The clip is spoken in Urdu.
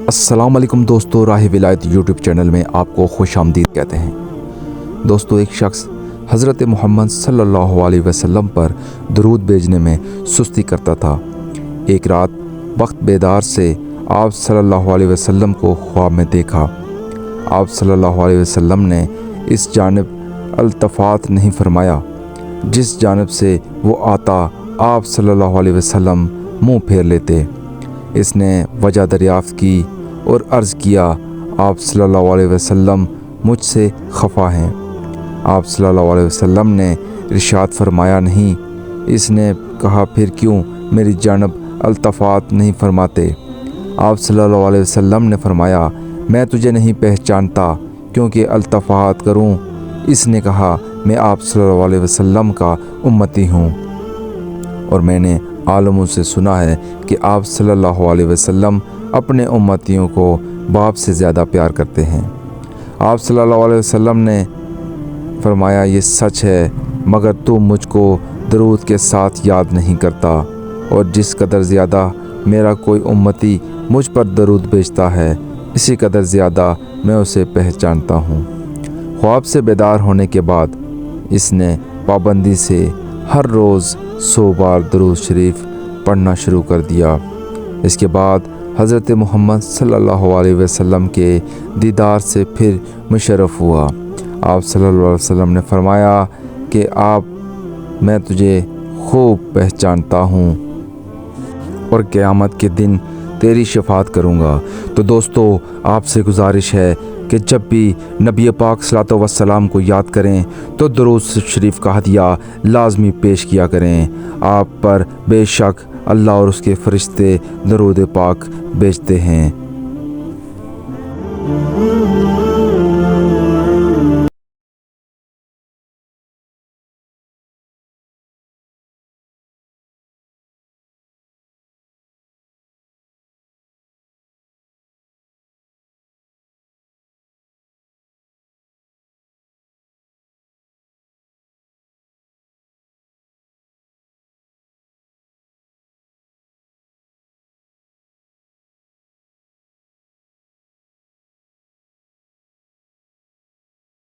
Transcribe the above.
السلام علیکم دوستو، راہ ولایت یوٹیوب چینل میں آپ کو خوش آمدید کہتے ہیں۔ دوستو، ایک شخص حضرت محمد صلی اللہ علیہ وسلم پر درود بھیجنے میں سستی کرتا تھا۔ ایک رات وقت بیدار سے آپ صلی اللہ علیہ وسلم کو خواب میں دیکھا۔ آپ صلی اللہ علیہ وسلم نے اس جانب التفات نہیں فرمایا جس جانب سے وہ آتا آپ صلی اللہ علیہ وسلم منہ پھیر لیتے۔ اس نے وجہ دریافت کی اور عرض کیا، آپ صلی اللہ علیہ وسلم مجھ سے خفا ہیں۔ آپ صلی اللہ علیہ وسلم نے ارشاد فرمایا، نہیں۔ اس نے کہا، پھر کیوں میری جانب التفات نہیں فرماتے؟ آپ صلی اللہ علیہ وسلم نے فرمایا، میں تجھے نہیں پہچانتا کیونکہ التفات کروں۔ اس نے کہا، میں آپ صلی اللہ علیہ وسلم کا امتی ہوں اور میں نے عالموں سے سنا ہے کہ آپ صلی اللہ علیہ وسلم اپنے امتیوں کو باپ سے زیادہ پیار کرتے ہیں۔ آپ صلی اللہ علیہ وسلم نے فرمایا، یہ سچ ہے، مگر تو مجھ کو درود کے ساتھ یاد نہیں کرتا، اور جس قدر زیادہ میرا کوئی امتی مجھ پر درود بھیجتا ہے، اسی قدر زیادہ میں اسے پہچانتا ہوں۔ خواب سے بیدار ہونے کے بعد اس نے پابندی سے ہر روز 100 بار درود شریف پڑھنا شروع کر دیا۔ اس کے بعد حضرت محمد صلی اللہ علیہ وسلم کے دیدار سے پھر مشرف ہوا۔ آپ صلی اللہ علیہ وسلم نے فرمایا کہ میں تجھے خوب پہچانتا ہوں اور قیامت کے دن تیری شفاعت کروں گا۔ تو دوستو، آپ سے گزارش ہے کہ جب بھی نبی پاک صلی اللہ علیہ وسلم کو یاد کریں تو درود شریف کا ہدیہ لازمی پیش کیا کریں۔ آپ پر بے شک اللہ اور اس کے فرشتے درود پاک بھیجتے ہیں۔